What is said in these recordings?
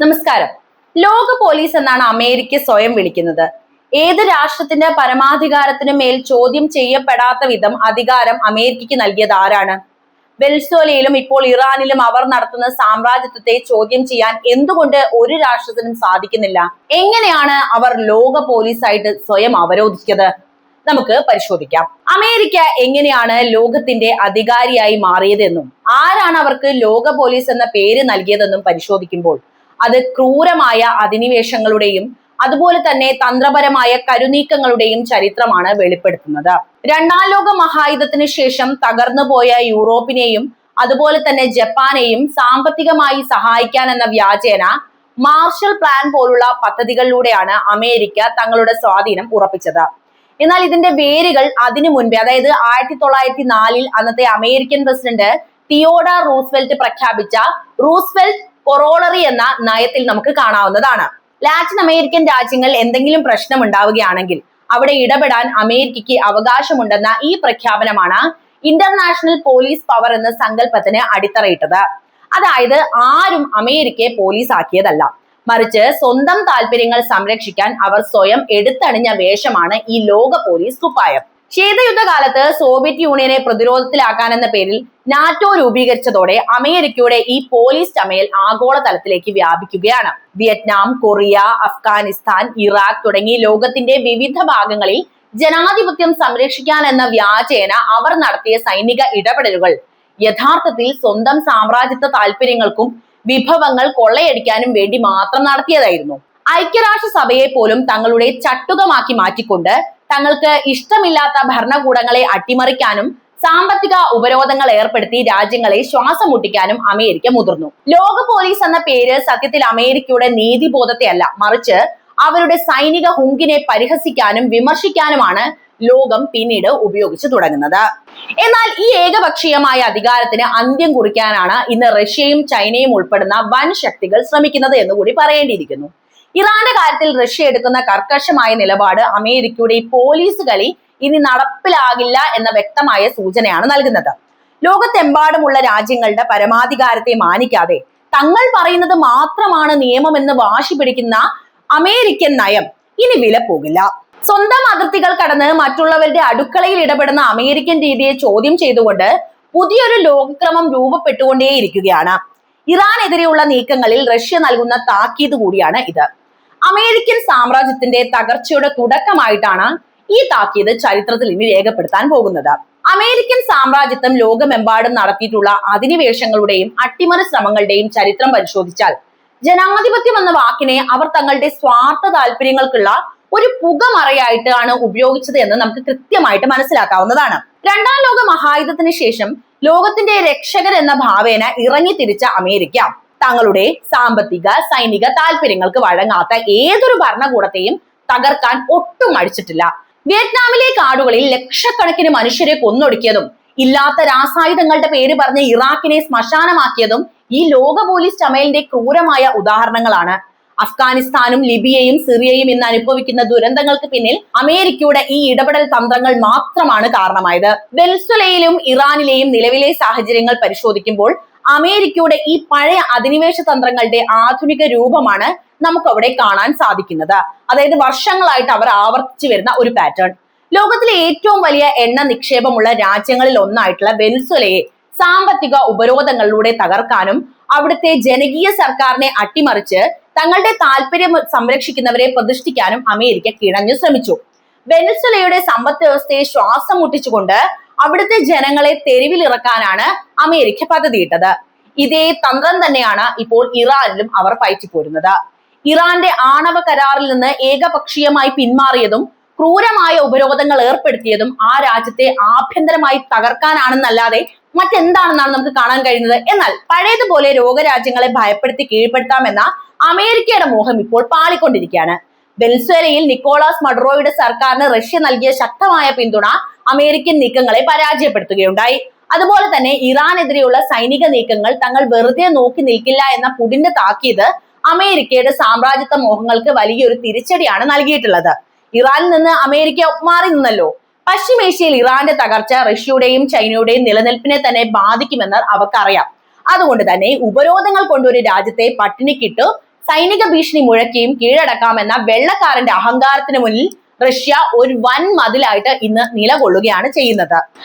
നമസ്കാരം. ലോക പോലീസ് എന്നാണ് അമേരിക്ക സ്വയം വിളിക്കുന്നത്. ഏത് രാഷ്ട്രത്തിന്റെ പരമാധികാരത്തിനു മേൽ ചോദ്യം ചെയ്യപ്പെടാത്ത വിധം അധികാരം അമേരിക്കയ്ക്ക് നൽകിയത് ആരാണ്? വെനസ്വേലയിലും ഇപ്പോൾ ഇറാനിലും അവർ നടത്തുന്ന സാമ്രാജ്യത്വത്തെ ചോദ്യം ചെയ്യാൻ എന്തുകൊണ്ട് ഒരു രാഷ്ട്രത്തിനും സാധിക്കുന്നില്ല? എങ്ങനെയാണ് അവർ ലോക പോലീസായിട്ട് സ്വയം അവരോധിച്ചത്? നമുക്ക് പരിശോധിക്കാം. അമേരിക്ക എങ്ങനെയാണ് ലോകത്തിന്റെ അധികാരിയായി മാറിയതെന്നും ആരാണ് അവർക്ക് ലോക പോലീസ് എന്ന പേര് നൽകിയതെന്നും പരിശോധിക്കുമ്പോൾ അത് ക്രൂരമായ അധിനിവേശങ്ങളുടെയും അതുപോലെ തന്നെ തന്ത്രപരമായ കരുനീക്കങ്ങളുടെയും ചരിത്രമാണ് വെളിപ്പെടുത്തുന്നത്. രണ്ടാം ലോക മഹായുദ്ധത്തിന് ശേഷം തകർന്നുപോയ യൂറോപ്പിനെയും അതുപോലെ തന്നെ ജപ്പാനെയും സാമ്പത്തികമായി സഹായിക്കാൻ എന്ന വ്യാജേന മാർഷൽ പ്ലാൻ പോലുള്ള പദ്ധതികളിലൂടെയാണ് അമേരിക്ക തങ്ങളുടെ സ്വാധീനം ഉറപ്പിച്ചത്. എന്നാൽ ഇതിന്റെ വേരുകൾ അതിനു മുൻപേ, അതായത് 1904 അന്നത്തെ അമേരിക്കൻ പ്രസിഡന്റ് തിയോഡർ റൂസ്വെൽറ്റ് പ്രഖ്യാപിച്ച റൂസ്വെൽറ്റ് കൊറോളറി എന്ന നയത്തിൽ നമുക്ക് കാണാവുന്നതാണ്. ലാറ്റിൻ അമേരിക്കൻ രാജ്യങ്ങളിൽ എന്തെങ്കിലും പ്രശ്നം ഉണ്ടാവുകയാണെങ്കിൽ അവിടെ ഇടപെടാൻ അമേരിക്കയ്ക്ക് അവകാശമുണ്ടെന്ന ഈ പ്രഖ്യാപനമാണ് ഇന്റർനാഷണൽ പോലീസ് പവർ എന്ന സങ്കല്പത്തിന് അടിത്തറയിട്ടത്. അതായത് ആരും അമേരിക്കയെ പോലീസ് ആക്കിയതല്ല, മറിച്ച് സ്വന്തം താല്പര്യങ്ങൾ സംരക്ഷിക്കാൻ അവർ സ്വയം എടുത്തണിഞ്ഞ വേഷമാണ് ഈ ലോക പോലീസ് കുപ്പായം. ശീതയുദ്ധകാലത്ത് സോവിയറ്റ് യൂണിയനെ പ്രതിരോധത്തിലാക്കാൻ എന്ന പേരിൽ നാറ്റോ രൂപീകരിച്ചതോടെ അമേരിക്കയുടെ ഈ പോലീസ് ചമയൽ ആഗോളതലത്തിലേക്ക് വ്യാപിക്കുകയാണ്. വിയറ്റ്നാം, കൊറിയ, അഫ്ഗാനിസ്ഥാൻ, ഇറാഖ് തുടങ്ങി ലോകത്തിന്റെ വിവിധ ഭാഗങ്ങളിൽ ജനാധിപത്യം സംരക്ഷിക്കാൻ എന്ന വ്യാജേന അവർ നടത്തിയ സൈനിക ഇടപെടലുകൾ യഥാർത്ഥത്തിൽ സ്വന്തം സാമ്രാജ്യത്വ താല്പര്യങ്ങൾക്കും വിഭവങ്ങൾ കൊള്ളയടിക്കാനും വേണ്ടി മാത്രം നടത്തിയതായിരുന്നു. ഐക്യരാഷ്ട്രസഭയെ പോലും തങ്ങളുടെ ചട്ടുകമാക്കി മാറ്റിക്കൊണ്ട് തങ്ങൾക്ക് ഇഷ്ടമില്ലാത്ത ഭരണകൂടങ്ങളെ അട്ടിമറിക്കാനും സാമ്പത്തിക ഉപരോധങ്ങൾ ഏർപ്പെടുത്തി രാജ്യങ്ങളെ ശ്വാസം മുട്ടിക്കാനും അമേരിക്ക മുതിർന്നു. ലോക പോലീസ് എന്ന പേര് സത്യത്തിൽ അമേരിക്കയുടെ നീതിബോധത്തെ അല്ല, മറിച്ച് അവരുടെ സൈനിക ഹുങ്കിനെ പരിഹസിക്കാനും വിമർശിക്കാനുമാണ് ലോകം പിന്നീട് ഉപയോഗിച്ചു തുടങ്ങുന്നത്. എന്നാൽ ഈ ഏകപക്ഷീയമായ അധികാരത്തിന് അന്ത്യം കുറിക്കാനാണ് ഇന്ന് റഷ്യയും ചൈനയും ഉൾപ്പെടുന്ന വൻ ശക്തികൾ ശ്രമിക്കുന്നത് എന്നുകൂടി പറയേണ്ടിയിരിക്കുന്നു. ഇറാന്റെ കാര്യത്തിൽ റഷ്യ എടുക്കുന്ന കർക്കശമായ നിലപാട് അമേരിക്കയുടെ പോലീസ് കളി ഇനി നടപ്പിലാകില്ല എന്ന വ്യക്തമായ സൂചനയാണ് നൽകുന്നത്. ലോകത്തെമ്പാടുമുള്ള രാജ്യങ്ങളുടെ പരമാധികാരത്തെ മാനിക്കാതെ തങ്ങൾ പറയുന്നത് മാത്രമാണ് നിയമമെന്ന് വാശി പിടിക്കുന്ന അമേരിക്കൻ നയം ഇനി വില പോകില്ല. സ്വന്തം അതിർത്തികൾ കടന്ന് മറ്റുള്ളവരുടെ അടുക്കളയിൽ ഇടപെടുന്ന അമേരിക്കൻ രീതിയെ ചോദ്യം ചെയ്തുകൊണ്ട് പുതിയൊരു ലോകക്രമം രൂപപ്പെട്ടുകൊണ്ടേയിരിക്കുകയാണ്. ഇറാനെതിരെയുള്ള നീക്കങ്ങളിൽ റഷ്യ നൽകുന്ന താക്കീത് കൂടിയാണ് ഇത്. അമേരിക്കൻ സാമ്രാജ്യത്തിന്റെ തകർച്ചയുടെ തുടക്കമായിട്ടാണ് ഈ താക്കീത് ചരിത്രത്തിൽ ഇനി രേഖപ്പെടുത്താൻ പോകുന്നത്. അമേരിക്കൻ സാമ്രാജ്യത്വം ലോകമെമ്പാടും നടത്തിയിട്ടുള്ള അധിനിവേശങ്ങളുടെയും അട്ടിമറി ശ്രമങ്ങളുടെയും ചരിത്രം പരിശോധിച്ചാൽ ജനാധിപത്യം എന്ന വാക്കിനെ അവർ തങ്ങളുടെ സ്വാർത്ഥ താല്പര്യങ്ങൾക്കുള്ള ഒരു പുകമറയായിട്ടാണ് ഉപയോഗിച്ചത് എന്ന് നമുക്ക് കൃത്യമായിട്ട് മനസ്സിലാക്കാവുന്നതാണ്. രണ്ടാം ലോക മഹായുദ്ധത്തിന് ശേഷം ലോകത്തിന്റെ രക്ഷകർ എന്ന ഭാവേന ഇറങ്ങി തിരിച്ച അമേരിക്ക തങ്ങളുടെ സാമ്പത്തിക സൈനിക താല്പര്യങ്ങൾക്ക് വഴങ്ങാത്ത ഏതൊരു ഭരണകൂടത്തെയും തകർക്കാൻ ഒട്ടും മടിച്ചിട്ടില്ല. വിയറ്റ്നാമിലെ കാടുകളിൽ ലക്ഷക്കണക്കിന് മനുഷ്യരെ കൊന്നൊടുക്കിയതും ഇല്ലാത്ത രാസായുധങ്ങളുടെ പേര് പറഞ്ഞ് ഇറാഖിനെ ശ്മശാനമാക്കിയതും ഈ ലോക പോലീസ് ചമയലിന്റെ ക്രൂരമായ ഉദാഹരണങ്ങളാണ്. അഫ്ഗാനിസ്ഥാനും ലിബിയയും സിറിയയും ഇന്ന് അനുഭവിക്കുന്ന ദുരന്തങ്ങൾക്ക് പിന്നിൽ അമേരിക്കയുടെ ഈ ഇടപെടൽ തന്ത്രങ്ങൾ മാത്രമാണ് കാരണമായത്. വെനസ്വേലയിലും ഇറാനിലെയും നിലവിലെ സാഹചര്യങ്ങൾ പരിശോധിക്കുമ്പോൾ അമേരിക്കയുടെ ഈ പഴയ അധിനിവേശ തന്ത്രങ്ങളുടെ ആധുനിക രൂപമാണ് നമുക്ക് അവിടെ കാണാൻ സാധിക്കുന്നത്. അതായത് വർഷങ്ങളായിട്ട് അവർ ആവർത്തിച്ചു വരുന്ന ഒരു പാറ്റേൺ. ലോകത്തിലെ ഏറ്റവും വലിയ എണ്ണ നിക്ഷേപമുള്ള രാജ്യങ്ങളിൽ ഒന്നായിട്ടുള്ള വെനസ്വേലയെ സാമ്പത്തിക ഉപരോധങ്ങളിലൂടെ തകർക്കാനും അവിടുത്തെ ജനകീയ സർക്കാരിനെ അട്ടിമറിച്ച് തങ്ങളുടെ താല്പര്യം സംരക്ഷിക്കുന്നവരെ പ്രതിഷ്ഠിക്കാനും അമേരിക്ക കിണഞ്ഞു ശ്രമിച്ചു. വെനസ്വേലയുടെ സമ്പദ് വ്യവസ്ഥയെ ശ്വാസം മുട്ടിച്ചുകൊണ്ട് അവിടുത്തെ ജനങ്ങളെ തെരുവിലിറക്കാനാണ് അമേരിക്ക പദ്ധതിയിട്ടത്. ഇതേ തന്ത്രം തന്നെയാണ് ഇപ്പോൾ ഇറാനിലും അവർ പയറ്റിപ്പോരുന്നത്. ഇറാന്റെ ആണവ കരാറിൽ നിന്ന് ഏകപക്ഷീയമായി പിന്മാറിയതും ക്രൂരമായ ഉപരോധങ്ങൾ ഏർപ്പെടുത്തിയതും ആ രാജ്യത്തെ ആഭ്യന്തരമായി തകർക്കാനാണെന്നല്ലാതെ മറ്റെന്താണെന്നാണ് നമുക്ക് കാണാൻ കഴിയുന്നത്. എന്നാൽ പഴയതുപോലെ ലോകരാജ്യങ്ങളെ ഭയപ്പെടുത്തി കീഴ്പ്പെടുത്താമെന്ന അമേരിക്കയുടെ മോഹം ഇപ്പോൾ പാളിക്കൊണ്ടിരിക്കുകയാണ്. വെനസ്വേലയിൽ നിക്കോളാസ് മഡുറോയുടെ സർക്കാരിന് റഷ്യ നൽകിയ ശക്തമായ പിന്തുണ അമേരിക്കൻ നീക്കങ്ങളെ പരാജയപ്പെടുത്തുകയുണ്ടായി. അതുപോലെ തന്നെ ഇറാനെതിരെയുള്ള സൈനിക നീക്കങ്ങൾ തങ്ങൾ വെറുതെ നോക്കി നിൽക്കില്ല എന്ന പുടിന്റെ താക്കീത് അമേരിക്കയുടെ സാമ്രാജ്യത്വ മോഹങ്ങൾക്ക് വലിയൊരു തിരിച്ചടിയാണ് നൽകിയിട്ടുള്ളത്. ഇറാനിൽ നിന്ന് അമേരിക്ക മാറി നിന്നല്ലോ. പശ്ചിമേഷ്യയിൽ ഇറാന്റെ തകർച്ച റഷ്യയുടെയും ചൈനയുടെയും നിലനിൽപ്പിനെ തന്നെ ബാധിക്കുമെന്ന് അവർക്കറിയാം. അതുകൊണ്ട് തന്നെ ഉപരോധങ്ങൾ കൊണ്ട് ഒരു രാജ്യത്തെ പട്ടിണിക്കിട്ടു സൈനിക ഭീഷണി മുഴക്കിയും കീഴടക്കാമെന്ന വെള്ളക്കാരന്റെ അഹങ്കാരത്തിന് മുന്നിൽ റഷ്യ ഒരു വൻ മതിലായിട്ട് ഇന്ന് നിലകൊള്ളുകയാണ് ചെയ്യുന്നത്.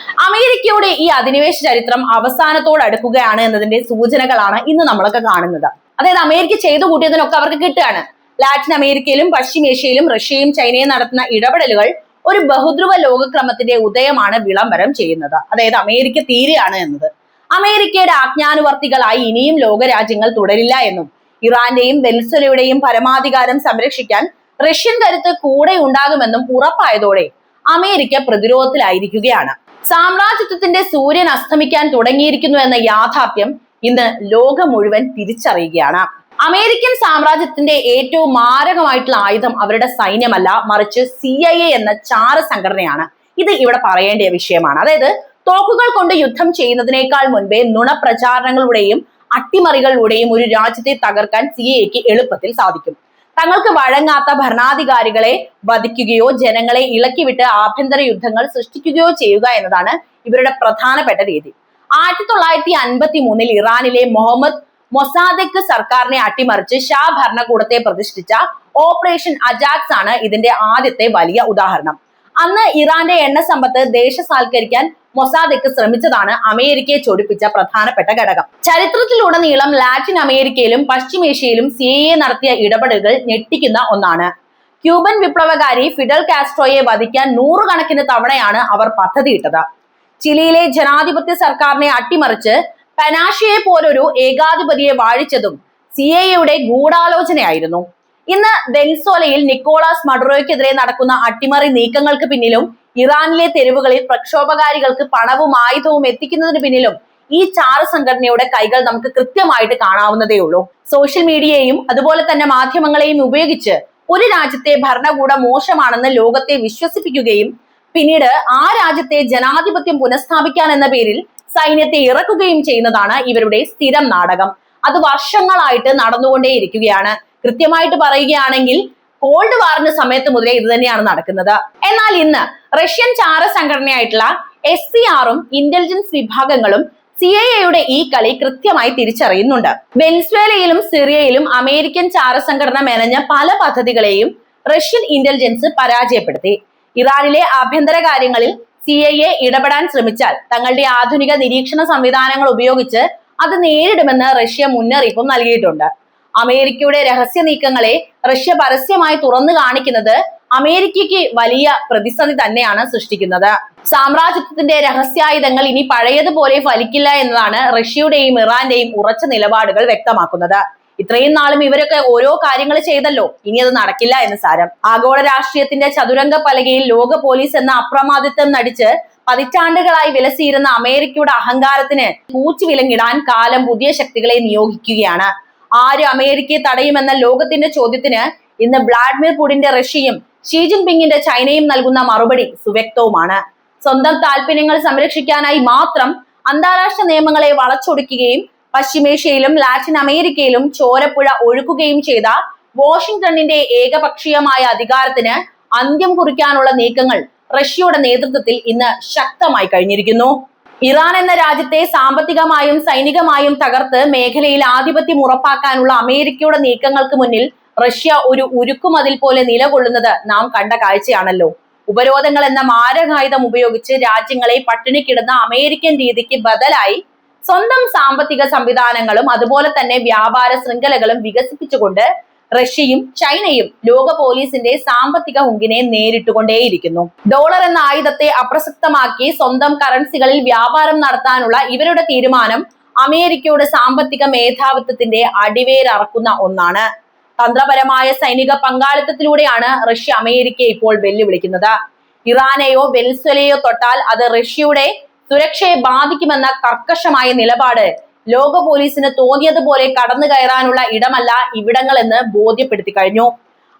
അമേരിക്കയുടെ ഈ അധിനിവേശ ചരിത്രം അവസാനത്തോടടുക്കുകയാണ് എന്നതിന്റെ സൂചനകളാണ് ഇന്ന് നമ്മളൊക്കെ കാണുന്നത്. അതായത് അമേരിക്ക ചെയ്തു കൂട്ടിയതിനൊക്കെ അവർക്ക് കിട്ടുകയാണ്. ലാറ്റിൻ അമേരിക്കയിലും പശ്ചിമേഷ്യയിലും റഷ്യയും ചൈനയും നടത്തുന്ന ഇടപെടലുകൾ ഒരു ബഹുദ്രുവ ലോകക്രമത്തിന്റെ ഉദയമാണ് വിളംബരം ചെയ്യുന്നത്. അതായത് അമേരിക്ക തീരെയാണ് എന്നത്. അമേരിക്കയുടെ ആജ്ഞാനുവർത്തികളായി ഇനിയും ലോകരാജ്യങ്ങൾ തുടരില്ല എന്നും ഇറാന്റെയും വെനസ്വേലയുടെയും പരമാധികാരം സംരക്ഷിക്കാൻ റഷ്യൻ കരുത്ത് കൂടെ ഉണ്ടാകുമെന്നും ഉറപ്പായതോടെ അമേരിക്ക പ്രതിരോധത്തിലായിരിക്കുകയാണ്. സാമ്രാജ്യത്വത്തിന്റെ സൂര്യൻ അസ്തമിക്കാൻ തുടങ്ങിയിരിക്കുന്നു എന്ന യാഥാർത്ഥ്യം ഇന്ന് ലോകം മുഴുവൻ തിരിച്ചറിയുകയാണ്. അമേരിക്കൻ സാമ്രാജ്യത്തിന്റെ ഏറ്റവും മാരകമായിട്ടുള്ള ആയുധം അവരുടെ സൈന്യമല്ല, മറിച്ച് CIA എന്ന ചാര സംഘടനയാണ്. ഇത് ഇവിടെ പറയേണ്ട വിഷയമാണ്. അതായത് തോക്കുകൾ കൊണ്ട് യുദ്ധം ചെയ്യുന്നതിനേക്കാൾ മുൻപേ നുണപ്രചാരണങ്ങളുടെയും അട്ടിമറികളിലൂടെയും ഒരു രാജ്യത്തെ തകർക്കാൻ CIAക്ക് എളുപ്പത്തിൽ സാധിക്കും. തങ്ങൾക്ക് വഴങ്ങാത്ത ഭരണാധികാരികളെ വധിക്കുകയോ ജനങ്ങളെ ഇളക്കിവിട്ട് ആഭ്യന്തര യുദ്ധങ്ങൾ സൃഷ്ടിക്കുകയോ ചെയ്യുക എന്നതാണ് ഇവരുടെ പ്രധാനപ്പെട്ട രീതി. 1953 ഇറാനിലെ മുഹമ്മദ് മൊസാദെക് സർക്കാരിനെ അട്ടിമറിച്ച് ഷാ ഭരണകൂടത്തെ പ്രതിഷ്ഠിച്ച ഓപ്പറേഷൻ അജാക്സ് ആണ് ഇതിന്റെ ആദ്യത്തെ വലിയ ഉദാഹരണം. അന്ന് ഇറാന്റെ എണ്ണ സമ്പത്ത് ദേശസാൽക്കരിക്കാൻ മൊസാദെക് ശ്രമിച്ചതാണ് അമേരിക്കയെ ചൊടിപ്പിച്ച പ്രധാനപ്പെട്ട ഘടകം. ചരിത്രത്തിലുടനീളം ലാറ്റിൻ അമേരിക്കയിലും പശ്ചിമേഷ്യയിലും CIA നടത്തിയ ഇടപെടലുകൾ ഞെട്ടിക്കുന്ന ഒന്നാണ്. ക്യൂബൻ വിപ്ലവകാരി ഫിഡൽ കാസ്ട്രോയെ വധിക്കാൻ നൂറുകണക്കിന് തവണയാണ് അവർ പദ്ധതിയിട്ടത്. ചിലിയിലെ ജനാധിപത്യ സർക്കാരിനെ അട്ടിമറിച്ച് പനാഷയെ പോലൊരു ഏകാധിപതിയെ വാഴിച്ചതും CIAയുടെ ഗൂഢാലോചനയായിരുന്നു. ഇന്ന് വെനസ്വേലയിൽ നിക്കോളാസ് മഡുറോയ്ക്കെതിരെ നടക്കുന്ന അട്ടിമറി നീക്കങ്ങൾക്ക് പിന്നിലും ഇറാനിലെ തെരുവുകളിൽ പ്രക്ഷോഭകാരികൾക്ക് പണവും ആയുധവും എത്തിക്കുന്നതിന് പിന്നിലും ഈ ചാര സംഘടനയുടെ കൈകൾ നമുക്ക് കൃത്യമായിട്ട് കാണാവുന്നതേ ഉള്ളൂ. സോഷ്യൽ മീഡിയയെയും അതുപോലെ തന്നെ മാധ്യമങ്ങളെയും ഉപയോഗിച്ച് ഒരു രാജ്യത്തെ ഭരണകൂടം മോശമാണെന്ന് ലോകത്തെ വിശ്വസിപ്പിക്കുകയും പിന്നീട് ആ രാജ്യത്തെ ജനാധിപത്യം പുനഃസ്ഥാപിക്കാൻ എന്ന പേരിൽ സൈന്യത്തെ ഇറക്കുകയും ചെയ്യുന്നതാണ് ഇവരുടെ സ്ഥിരം നാടകം. അത് വർഷങ്ങളായിട്ട് നടന്നുകൊണ്ടേയിരിക്കുകയാണ്. കൃത്യമായിട്ട് പറയുകയാണെങ്കിൽ കോൾഡ് വാറിന്റെ സമയത്ത് മുതലേ ഇത് തന്നെയാണ് നടക്കുന്നത്. എന്നാൽ ഇന്ന് റഷ്യൻ ചാര സംഘടനയായിട്ടുള്ള SCRഉം ഇന്റലിജൻസ് വിഭാഗങ്ങളും CIAയുടെ ഈ കളി കൃത്യമായി തിരിച്ചറിയുന്നുണ്ട്. വെനസ്വേലയിലും സിറിയയിലും അമേരിക്കൻ ചാര സംഘടന മെനഞ്ഞ പല പദ്ധതികളെയും റഷ്യൻ ഇന്റലിജൻസ് പരാജയപ്പെടുത്തി. ഇറാനിലെ ആഭ്യന്തര കാര്യങ്ങളിൽ CIA ഇടപെടാൻ ശ്രമിച്ചാൽ തങ്ങളുടെ ആധുനിക നിരീക്ഷണ സംവിധാനങ്ങൾ ഉപയോഗിച്ച് അത് നേരിടുമെന്ന് റഷ്യ മുന്നറിയിപ്പും നൽകിയിട്ടുണ്ട്. അമേരിക്കയുടെ രഹസ്യ നീക്കങ്ങളെ റഷ്യ പരസ്യമായി തുറന്നു കാണിക്കുന്നത് അമേരിക്കയ്ക്ക് വലിയ പ്രതിസന്ധി തന്നെയാണ് സൃഷ്ടിക്കുന്നത്. സാമ്രാജ്യത്വത്തിന്റെ രഹസ്യായുധങ്ങൾ ഇനി പഴയതുപോലെ ഫലിക്കില്ല എന്നതാണ് റഷ്യയുടെയും ഇറാന്റെയും ഉറച്ച നിലപാടുകൾ വ്യക്തമാക്കുന്നത്. ഇത്രയും നാളും ഇവരൊക്കെ ഓരോ കാര്യങ്ങൾ ചെയ്തല്ലോ, ഇനി അത് നടക്കില്ല എന്ന് സാരം. ആഗോള രാഷ്ട്രീയത്തിന്റെ ചതുരംഗ പലകയിൽ ലോക പോലീസ് എന്ന അപ്രമാദിത്വം നടിച്ച് പതിറ്റാണ്ടുകളായി വിലസിയിരുന്ന അമേരിക്കയുടെ അഹങ്കാരത്തിന് പൂച്ചുവിലങ്ങിടാൻ കാലം പുതിയ ശക്തികളെ നിയോഗിക്കുകയാണ്. ആര് അമേരിക്കയെ തടയുമെന്ന ലോകത്തിന്റെ ചോദ്യത്തിന് ഇന്ന് വ്ളാഡിമിർ പുടിന്റെ റഷ്യയും ഷീ ജിൻപിങ്ങിന്റെ ചൈനയും നൽകുന്ന മറുപടി സുവ്യക്തവുമാണ്. സ്വന്തം താല്പര്യങ്ങൾ സംരക്ഷിക്കാനായി മാത്രം അന്താരാഷ്ട്ര നിയമങ്ങളെ വളച്ചൊടിക്കുകയും പശ്ചിമേഷ്യയിലും ലാറ്റിൻ അമേരിക്കയിലും ചോരപ്പുഴ ഒഴുക്കുകയും ചെയ്ത വാഷിംഗ്ടണിന്റെ ഏകപക്ഷീയമായ അധികാരത്തിന് അന്ത്യം കുറിക്കാനുള്ള നീക്കങ്ങൾ റഷ്യയുടെ നേതൃത്വത്തിൽ ഇന്ന് ശക്തമായി കഴിഞ്ഞിരിക്കുന്നു. ഇറാൻ എന്ന രാജ്യത്തെ സാമ്പത്തികമായും സൈനികമായും തകർത്ത് മേഖലയിൽ ആധിപത്യം ഉറപ്പാക്കാനുള്ള അമേരിക്കയുടെ നീക്കങ്ങൾക്ക് മുന്നിൽ റഷ്യ ഒരു ഉരുക്കുമതിൽ പോലെ നിലകൊള്ളുന്നത് നാം കണ്ട കാഴ്ചയാണല്ലോ. ഉപരോധങ്ങൾ എന്ന മാരകായുധം ഉപയോഗിച്ച് രാജ്യങ്ങളെ പട്ടിണിക്കിടുന്ന അമേരിക്കൻ രീതിക്ക് ബദലായി സ്വന്തം സാമ്പത്തിക സംവിധാനങ്ങളും അതുപോലെ തന്നെ വ്യാപാര ശൃംഖലകളും വികസിപ്പിച്ചുകൊണ്ട് റഷ്യയും ചൈനയും ലോക പോലീസിന്റെ സാമ്പത്തിക ഹുങ്കിനെ നേരിട്ടുകൊണ്ടേയിരിക്കുന്നു. ഡോളർ എന്ന ആയുധത്തെ അപ്രസക്തമാക്കി സ്വന്തം കറൻസികളിൽ വ്യാപാരം നടത്താനുള്ള ഇവരുടെ തീരുമാനം അമേരിക്കയുടെ സാമ്പത്തിക മേധാവിത്വത്തിന്റെ അടിവേരറക്കുന്ന ഒന്നാണ്. തന്ത്രപരമായ സൈനിക പങ്കാളിത്തത്തിലൂടെയാണ് റഷ്യ അമേരിക്കയെ ഇപ്പോൾ വെല്ലുവിളിക്കുന്നത്. ഇറാനെയോ വെനസ്വേലയോ തൊട്ടാൽ അത് റഷ്യയുടെ സുരക്ഷയെ ബാധിക്കുമെന്ന കർക്കശമായ നിലപാട് ലോക പോലീസിന് തോന്നിയതുപോലെ കടന്നു കയറാനുള്ള ഇടമല്ല ഇവിടങ്ങൾ എന്ന് ബോധ്യപ്പെടുത്തി കഴിഞ്ഞു.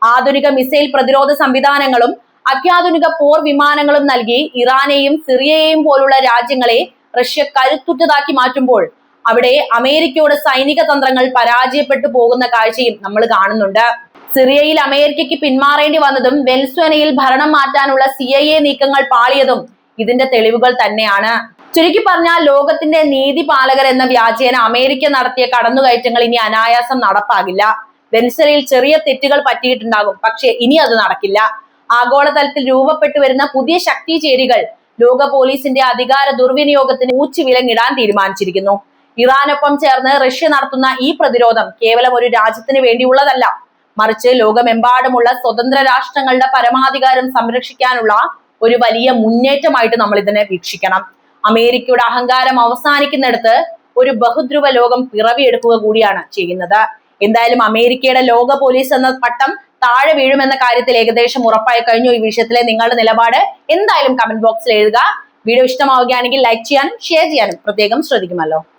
ആധുനിക മിസൈൽ പ്രതിരോധ സംവിധാനങ്ങളും അത്യാധുനിക പോർ വിമാനങ്ങളും നൽകി ഇറാനെയും സിറിയയെയും പോലുള്ള രാജ്യങ്ങളെ റഷ്യ കരുത്തുറ്റതാക്കി മാറ്റുമ്പോൾ അവിടെ അമേരിക്കയുടെ സൈനിക തന്ത്രങ്ങൾ പരാജയപ്പെട്ടു പോകുന്ന കാഴ്ചയും നമ്മൾ കാണുന്നുണ്ട്. സിറിയയിൽ അമേരിക്കയ്ക്ക് പിന്മാറേണ്ടി വന്നതും വെനസ്വേലയിൽ ഭരണം മാറ്റാനുള്ള CIA നീക്കങ്ങൾ പാളിയതും ഇതിന്റെ തെളിവുകൾ തന്നെയാണ്. ചുരുക്കി പറഞ്ഞാൽ ലോകത്തിന്റെ നീതിപാലകർ എന്ന വ്യാജേന അമേരിക്ക നടത്തിയ കടന്നുകയറ്റങ്ങൾ ഇനി അനായാസം നടപ്പാകില്ല. വെനസ്വേലയിൽ ചെറിയ തെറ്റുകൾ പറ്റിയിട്ടുണ്ടാകും, പക്ഷെ ഇനി അത് നടക്കില്ല. ആഗോളതലത്തിൽ രൂപപ്പെട്ടു വരുന്ന പുതിയ ശക്തി ചേരികൾ ലോക പോലീസിന്റെ അധികാര ദുർവിനിയോഗത്തിന് ഊച്ചുവിലങ്ങിടാൻ തീരുമാനിച്ചിരിക്കുന്നു. ഇറാനൊപ്പം ചേർന്ന് റഷ്യ നടത്തുന്ന ഈ പ്രതിരോധം കേവലം ഒരു രാജ്യത്തിന് വേണ്ടിയുള്ളതല്ല, മറിച്ച് ലോകമെമ്പാടുമുള്ള സ്വതന്ത്ര രാഷ്ട്രങ്ങളുടെ പരമാധികാരം സംരക്ഷിക്കാനുള്ള ഒരു വലിയ മുന്നേറ്റമായിട്ട് നമ്മൾ ഇതിനെ വീക്ഷിക്കണം. അമേരിക്കയുടെ അഹങ്കാരം അവസാനിക്കുന്നിടത്ത് ഒരു ബഹുദ്രുവ ലോകം പിറവിയെടുക്കുക കൂടിയാണ് ചെയ്യുന്നത്. എന്തായാലും അമേരിക്കയുടെ ലോക പോലീസ് എന്ന പട്ടം താഴെ വീഴുമെന്ന കാര്യത്തിൽ ഏകദേശം ഉറപ്പായി കഴിഞ്ഞു. ഈ വിഷയത്തിലെ നിങ്ങളുടെ നിലപാട് എന്തായാലും കമന്റ് ബോക്സിൽ എഴുതുക. വീഡിയോ ഇഷ്ടമാവുകയാണെങ്കിൽ ലൈക്ക് ചെയ്യാനും ഷെയർ ചെയ്യാനും പ്രത്യേകം ശ്രദ്ധിക്കുമല്ലോ.